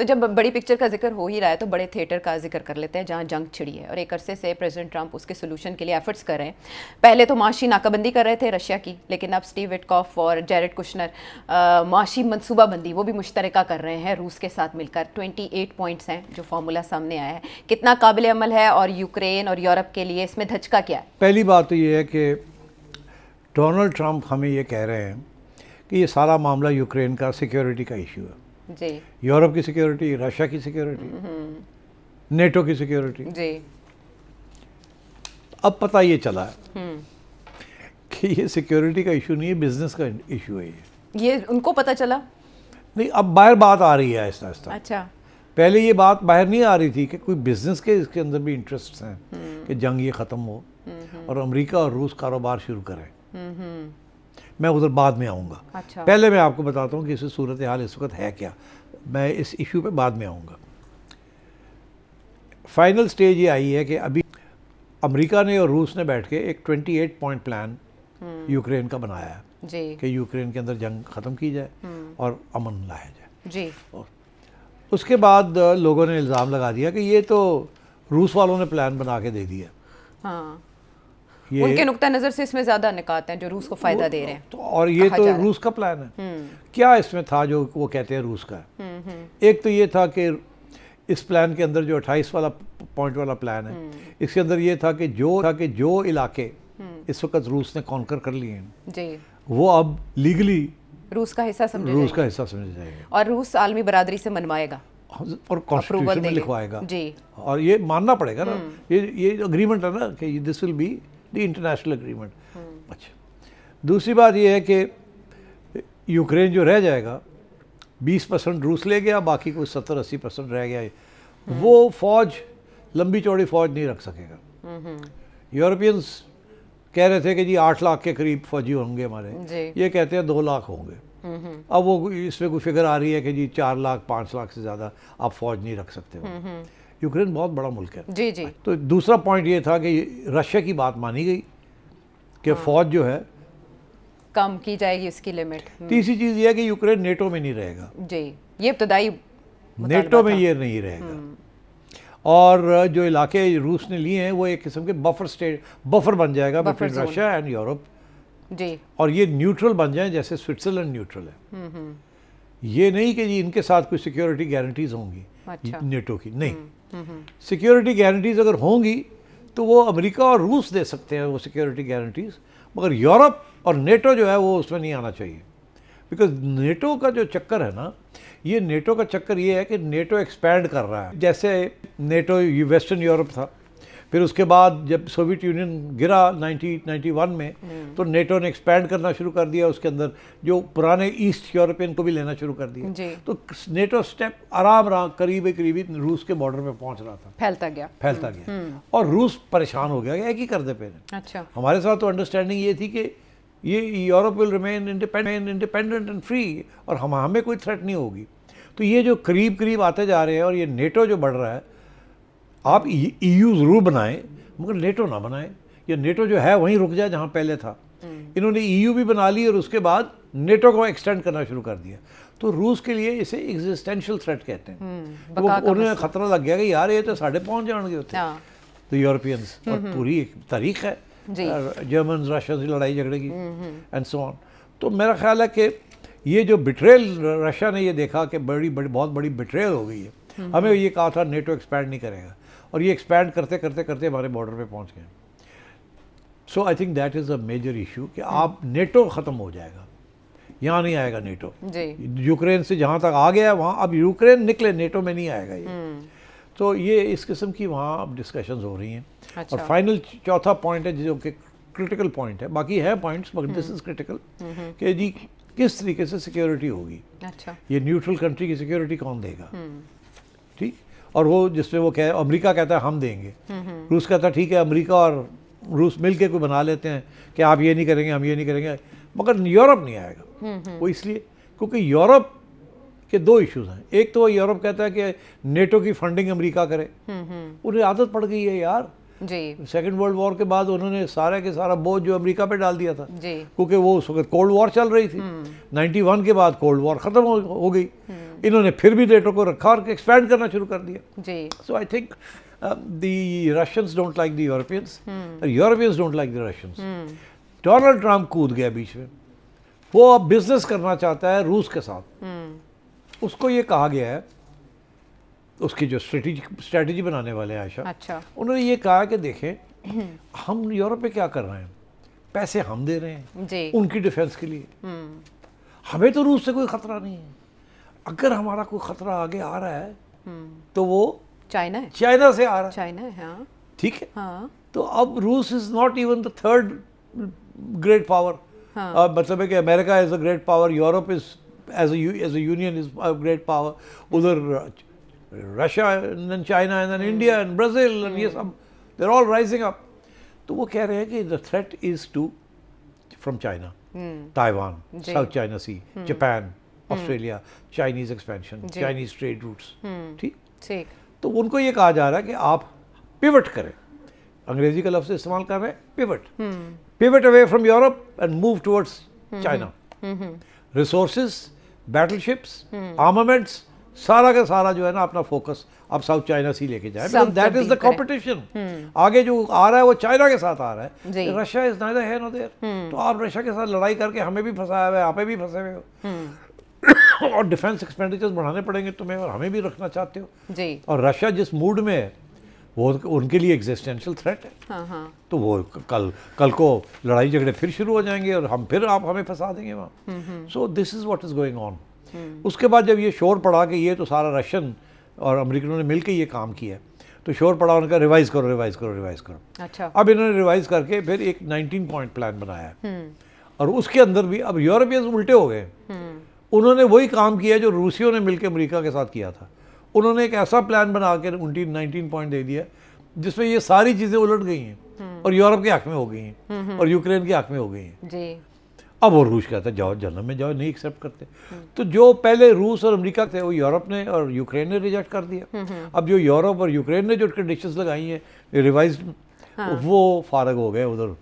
तो जब बड़ी पिक्चर का जिक्र हो ही रहा है तो बड़े थिएटर का जिक्र कर लेते हैं जहां जंग छिड़ी है और एक अरसे से प्रेसिडेंट ट्रंप उसके सोल्यूशन के लिए एफर्ट्स कर रहे हैं। पहले तो माशी नाकाबंदी कर रहे थे रशिया की, लेकिन अब स्टीव विटकॉफ और जेरेड कुशनर माशी मनसूबाबंदी वो भी मुश्तरका कर रहे हैं रूस के साथ मिलकर। 28 पॉइंट्स हैं जो फार्मूला सामने आया है, कितना काबिल अमल है और यूक्रेन और यूरोप के लिए इसमें धचका क्या है? पहली बात तो ये है कि डोनाल्ड ट्रंप हमें ये कह रहे हैं कि ये सारा मामला यूक्रेन का सिक्योरिटी का इशू है जी, यूरोप की सिक्योरिटी, रशिया की सिक्योरिटी, नेटो की सिक्योरिटी जी। अब पता ये चला है कि ये सिक्योरिटी का इशू नहीं है, बिजनेस का इशू है। ये उनको पता चला नहीं, अब बाहर बात आ रही है आहिस्ता आहिस्ता। अच्छा, पहले ये बात बाहर नहीं आ रही थी कि कोई बिजनेस के इसके अंदर भी इंटरेस्ट हैं कि जंग ये ख़त्म हो और अमेरिका और रूस कारोबार शुरू करें। मैं उधर बाद में आऊँगा। अच्छा। पहले मैं आपको बताता हूँ कि इस सूरत हाल इस वक्त है क्या, मैं इस इशू पे बाद में आऊँगा। फाइनल स्टेज ये आई है कि अभी अमेरिका ने और रूस ने बैठ के एक 28 पॉइंट प्लान यूक्रेन का बनाया है जी, कि यूक्रेन के अंदर जंग ख़त्म की जाए और अमन लाया जाए जी। और उसके बाद लोगों ने इल्ज़ाम लगा दिया कि ये तो रूस वालों ने प्लान बना के दे दिया। हाँ, उनके नुक्ता नज़र से इसमें ज़्यादा निकात हैं जो रूस को फ़ायदा दे रहे हैं। तो और ये तो रूस का प्लान है। क्या इसमें था जो वो कहते हैं रूस का है? एक तो ये था कि इस प्लान के अंदर जो 28 वाला पॉइंट वाला प्लान है, इसके अंदर ये था कि जो इलाके इस वक्त रूस ने कॉन्कर कर लिए हैं जी, वो अब लीगली रूस का हिस्सा समझे जाएगा और रूस आलमी बरादरी से मनवाएगा और कॉन्स्टिट्यूशन में लिखवाएगा जी। और ये मानना पड़ेगा ना, ये अग्रीमेंट है ना कि this will be the international agreement. अच्छा, दूसरी बात ये है कि यूक्रेन जो रह जाएगा 20% रूस ले गया, बाकी कोई 70-80% रह गया। वो फौज लंबी चौड़ी फौज नहीं रख सकेगा। यूरोपियंस कह रहे थे कि जी 8 लाख के करीब फौजी होंगे हमारे, ये कहते हैं 2 लाख होंगे। अब वो इसमें कोई फिगर आ रही है कि जी 4 लाख 5 लाख से ज़्यादा आप फौज नहीं रख सकते हो। यूक्रेन बहुत बड़ा मुल्क है जी जी। तो दूसरा पॉइंट ये था कि रशिया की बात मानी गई कि फौज जो है कम की जाएगी उसकी लिमिट। तीसरी चीज़ ये है कि यूक्रेन नेटो में नहीं रहेगा जी, ये इब्तदाई नेटो में ये नहीं रहेगा। और जो इलाके रूस ने लिए हैं वो एक किस्म के बफर बन जाएगा बिटवीन रशिया एंड यूरोप जी, और ये न्यूट्रल बन जाए जैसे स्विट्जरलैंड न्यूट्रल है। ये नहीं कि जी इनके साथ कोई सिक्योरिटी गारंटीज होंगी। अच्छा। नेटो की नहीं, सिक्योरिटी गारंटीज अगर होंगी तो वो अमेरिका और रूस दे सकते हैं वो सिक्योरिटी गारंटीज, मगर यूरोप और नेटो जो है वो उसमें नहीं आना चाहिए। बिकॉज नेटो का जो चक्कर है ना, ये नेटो का चक्कर ये है कि नेटो एक्सपैंड कर रहा है। जैसे नेटो वेस्टर्न यूरोप था, फिर उसके बाद जब सोवियत यूनियन गिरा 1991 में तो नेटो ने एक्सपैंड करना शुरू कर दिया, उसके अंदर जो पुराने ईस्ट यूरोपियन को भी लेना शुरू कर दिया। तो नेटो स्टेप आराम करीबी रूस के बॉर्डर में पहुंच रहा था, फैलता गया और रूस परेशान हो गया एक ही कर दे पे। अच्छा। हमारे साथ तो अंडरस्टैंडिंग ये थी कि ये Europe will remain independent and free और हमें कोई थ्रेट नहीं होगी। तो ये जो करीब आते जा रहे हैं और ये नेटो जो बढ़ रहा है, आप EU ज़रूर बनाएं मगर नेटो ना बनाएं। ये नेटो जो है वहीं रुक जाए जहाँ पहले था। इन्होंने EU भी बना ली और उसके बाद नेटो को एक्सटेंड करना शुरू कर दिया। तो रूस के लिए इसे एग्जिस्टेंशियल थ्रेट कहते हैं। वो उन्हें खतरा लग गया कि यार ये तो साढ़े पहुँच जाएंगे होते तो यूरोपियंस। और पूरी एक तारीख है जर्मन रशिया से लड़ाई झगड़े की एंड सो ऑन। तो मेरा ख्याल है कि ये जो बिट्रेल रशिया ने ये देखा कि बहुत बड़ी बिट्रेल हो गई है। हमें ये कहा था नेटो एक्सपैंड नहीं करेगा और ये एक्सपैंड करते हमारे बॉर्डर पे पहुंच गए। So I think that is a major issue कि आप नेटो ख़त्म हो जाएगा, यहाँ नहीं आएगा नेटो। यूक्रेन से जहाँ तक आ गया वहाँ अब यूक्रेन निकले, नेटो में नहीं आएगा ये। तो ये इस किस्म की वहाँ अब डिस्कशंस हो रही हैं। अच्छा। और फाइनल चौथा पॉइंट है जो कि क्रिटिकल पॉइंट है, बाकी है पॉइंट्स मगर दिस इज़ क्रिटिकल कि जी किस तरीके से सिक्योरिटी होगी। अच्छा। ये न्यूट्रल कंट्री की सिक्योरिटी कौन देगा? ठीक। और वो जिसमें वो अमेरिका कहता है हम देंगे, रूस कहता है ठीक है अमेरिका और रूस मिल के कोई बना लेते हैं कि आप ये नहीं करेंगे हम ये नहीं करेंगे, मगर यूरोप नहीं आएगा। वो इसलिए क्योंकि यूरोप के 2 इश्यूज हैं। एक तो यूरोप कहता है कि नेटो की फंडिंग अमेरिका करे, उन्हें आदत पड़ गई है यार जी। सेकेंड वर्ल्ड वॉर के बाद उन्होंने सारा के सारा बोझ जो अमेरिका पे डाल दिया था क्योंकि वो उस वक्त कोल्ड वॉर चल रही थी। 91 के बाद कोल्ड वॉर ख़त्म हो गई, इन्होंने फिर भी नेटो को रखा और एक्सपैंड करना शुरू कर दिया जी। So I think the Russians don't like the Europeans, Europeans don't like the Russians. Donald Trump कूद गया बीच में, वो अब बिजनेस करना चाहता है रूस के साथ। उसको ये कहा गया है, उसकी जो स्ट्रेटजी बनाने वाले हैं आयशा, अच्छा, उन्होंने ये कहा कि देखें हम यूरोप में क्या कर रहे हैं, पैसे हम दे रहे हैं जी। उनकी डिफेंस के लिए, हमें तो रूस से कोई खतरा नहीं है। अगर हमारा कोई खतरा आगे आ रहा है तो वो चाइना है, चाइना से आ रहा है। चाइना है, हाँ ठीक है, हाँ तो अब रूस is not even the third great power. मतलब है कि America is a great power, Europe is as a union is a great power, उधर Russia and China and India and Brazil एंड ये सब they are all rising up. तो वो कह रहे हैं कि the threat is too from China, Taiwan, South China Sea, Japan, Australia, Chinese expansion, Chinese trade routes. ठीक ठीक। तो उनको ये कहा जा रहा है कि आप पिवट करें, अंग्रेजी का लफ्ज़ इस्तेमाल कर रहे हैं pivot, pivot away from Europe and move towards China. Resources, बैटलशिप्स, armaments, सारा का सारा जो है ना अपना फोकस आप साउथ चाइना सी लेके जाए, दैट इज द कंपटीशन। आगे जो आ रहा है वो चाइना के साथ आ रहा है, Russia is neither here nor there. तो आप रशिया के साथ लड़ाई करके हमें भी फंसाया हुआ है, आप भी फंसे हुए हो और डिफेंस एक्सपेंडिचर्स बढ़ाने पड़ेंगे तुम्हें और हमें भी रखना चाहते हो जी। और रशिया जिस मूड में है वो उनके लिए एग्जिस्टेंशियल थ्रेट है। हाँ। तो वो कल को लड़ाई झगड़े फिर शुरू हो जाएंगे और आप हमें फंसा देंगे वहाँ। So this is what is going on. उसके बाद जब ये शोर पड़ा कि ये तो सारा रशियन और अमेरिकनों ने मिलकर ये काम किया, तो शोर पड़ा उनका रिवाइज करो। अच्छा। अब इन्होंने रिवाइज करके फिर एक 19 पॉइंट प्लान बनाया है और उसके अंदर भी अब यूरोपियंस उल्टे हो गए। उन्होंने वही काम किया जो रूसियों ने मिलकर अमेरिका के साथ किया था। उन्होंने एक ऐसा प्लान बना के 19 पॉइंट दे दिया जिसमें ये सारी चीज़ें उलट गई हैं और यूरोप के हक में हो गई हैं और यूक्रेन के हक में हो गई हैं जी। अब वो रूस कहता है जाओ जन्म में जाओ, नहीं एक्सेप्ट करते। तो जो पहले रूस और अमेरिका थे वो यूरोप ने और यूक्रेन ने रिजेक्ट कर दिया। अब जो यूरोप और यूक्रेन ने जो कंडीशंस लगाई हैं रिवाइज, वो फारग हो गए उधर।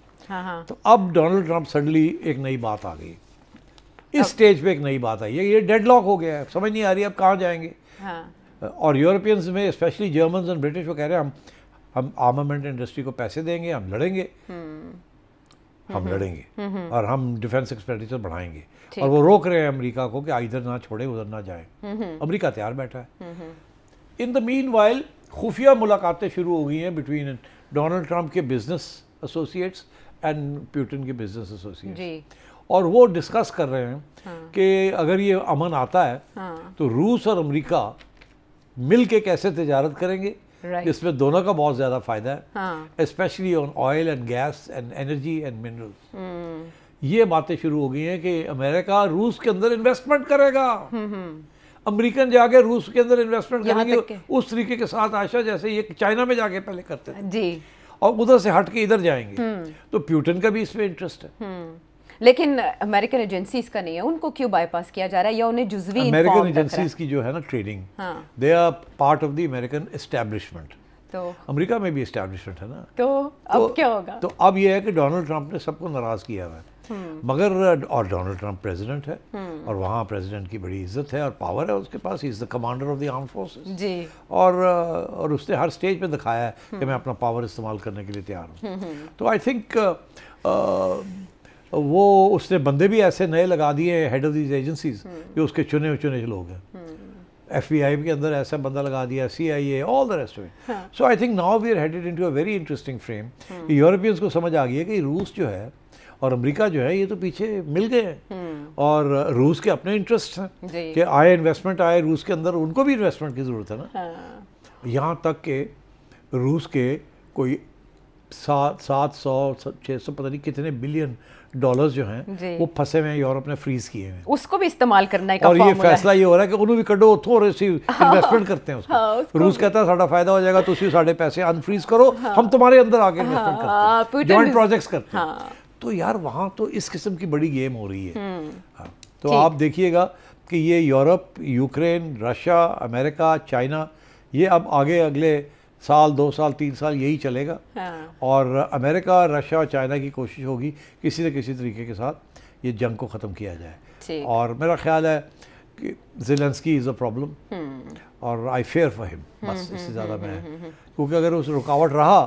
तो अब डोनाल्ड ट्रंप सडनली एक नई बात आ गई, इस स्टेज पे एक नई बात आई है, ये डेडलॉक हो गया है, समझ नहीं आ रही अब कहाँ जाएंगे। और यूरोपियंस में स्पेशली जर्मन्स एंड ब्रिटिश वो कह रहे हैं हम आर्मामेंट इंडस्ट्री को पैसे देंगे, हम लड़ेंगे और हम डिफेंस एक्सपेंडिचर बढ़ाएंगे। और वो रोक रहे हैं अमेरिका को कि इधर ना छोड़े उधर ना जाए। अमेरिका तैयार बैठा है। इन द मीन वाइल खुफिया मुलाकातें शुरू हो गई हैं बिटवीन डोनाल्ड ट्रंप के बिजनेस एसोसिएट्स एंड पुतिन के बिजनेस एसोसिएट्स, और वो डिस्कस कर रहे हैं कि अगर ये अमन आता है तो रूस और अमेरिका मिल के कैसे तिजारत करेंगे, जिसमें दोनों का बहुत ज़्यादा फ़ायदा है, specially on oil and gas and energy and minerals. ये बातें शुरू हो गई हैं कि अमेरिका रूस के अंदर इन्वेस्टमेंट करेगा, अमेरिकन जाके रूस के अंदर इन्वेस्टमेंट करेंगे उस तरीके के साथ आशा जैसे ये चाइना में जाके पहले करते थे जी, और उधर से हट के इधर जाएंगे। तो पुतिन का भी इसमें इंटरेस्ट है। लेकिन अमेरिकन एजेंसीज का नहीं है, उनको क्यों बाईपास किया जा रहा है या उन्हें जुज़वी अमेरिकन एजेंसीज की जो है ना trading, they are part of the American establishment. तो अमेरिका में भी एस्टैब्लिशमेंट है ना, तो अब क्या होगा? तो अब ये है कि डोनाल्ड ट्रंप ने सबको नाराज किया हुआ है, मगर और डोनाल्ड ट्रंप प्रेसिडेंट है और वहाँ प्रेसिडेंट की बड़ी इज्जत है और पावर है उसके पास, he is the commander of the armed forces जी। और उसने हर स्टेज पे दिखाया है कि मैं अपना पावर इस्तेमाल करने के लिए तैयार हूँ। तो आई थिंक वो उसने बंदे भी ऐसे नए लगा दिए हेड ऑफ दीज एजेंसीज जो उसके चुने लोग हैं। FBI के अंदर ऐसा बंदा लगा दिया, CIA, all the rest of it. So I think now we are headed into a very interesting frame. Europeans को समझ आ गई है कि रूस जो है और अमेरिका जो है ये तो पीछे मिल गए हैं और रूस के अपने इंटरेस्ट हैं कि आए इन्वेस्टमेंट आए रूस के अंदर, उनको भी इन्वेस्टमेंट की ज़रूरत है ना। यहाँ तक कि रूस के कोई 700-600 पता नहीं कितने बिलियन डॉलर्स जो हैं वो फंसे हुए हैं, यूरोप ने फ्रीज किए हैं, उसको भी इस्तेमाल करना है। और ये फैसला ये हो रहा है कि उन्होंने भी कटो थोड़े सी इन्वेस्टमेंट करते हैं उसको। रूस कहता है साड़ा फायदा हो जाएगा, तो उसी साढ़े पैसे अनफ्रीज करो, हम तुम्हारे अंदर आके इन्वेस्टमेंट करते हैं, जॉइंट प्रोजेक्ट्स करते हैं। तो यार वहाँ तो इस किस्म की बड़ी गेम हो रही है। तो आप देखिएगा कि ये Europe, Ukraine, Russia, America, China, ये अब आगे अगले साल 2 साल 3 साल यही चलेगा। और अमेरिका, रशिया और चाइना की कोशिश होगी किसी न किसी तरीके के साथ ये जंग को ख़त्म किया जाए। और मेरा ख्याल है कि ज़ेलेंस्की इज़ अ प्रॉब्लम और आई फेयर फॉर हिम, बस इससे ज़्यादा मैं, क्योंकि अगर उस रुकावट रहा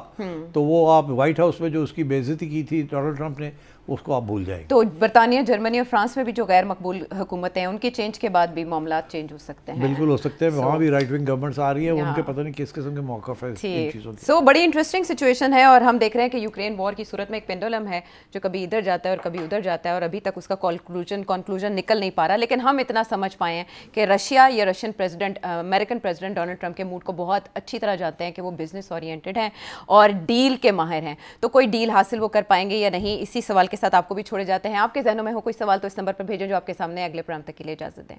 तो वो आप वाइट हाउस में जो उसकी बेइज्जती की थी डोनाल्ड ट्रंप ने, उसको आप भूल जाएंगे। तो बरतानिया, जर्मनी और फ्रांस में भी जो गैर मकबूल हुकूमतें हैं उनके चेंज के बाद भी मामला चेंज हो सकते हैं। बिल्कुल हो सकते हैं, वहाँ भी राइट विंग गवर्नमेंट्स आ रही है, उनके पता नहीं किस किस्म के मौक़िफ़ है इन चीज़ों के। सो बड़ी इंटरेस्टिंग सिचुएशन है और हम देख रहे हैं कि यूक्रेन वॉर की सूरत में एक पेंडुलम है जो कभी इधर जाता है और कभी उधर जाता है और अभी तक उसका कंक्लूजन निकल नहीं पा रहा। लेकिन हम इतना समझ पाए हैं कि रशिया या Russian president, American president Donald Trump के मूड को बहुत अच्छी तरह जानते हैं कि वो बिजनेस ओरिएंटेड हैं और डील के माहिर हैं। तो कोई डील हासिल वो कर पाएंगे या नहीं, इसी सवाल के साथ आपको भी छोड़े जाते हैं। आपके जहनों में हो कोई सवाल तो इस नंबर पर भेजें जो आपके सामने। अगले प्रोग्राम तक के लिए इजाजत दें।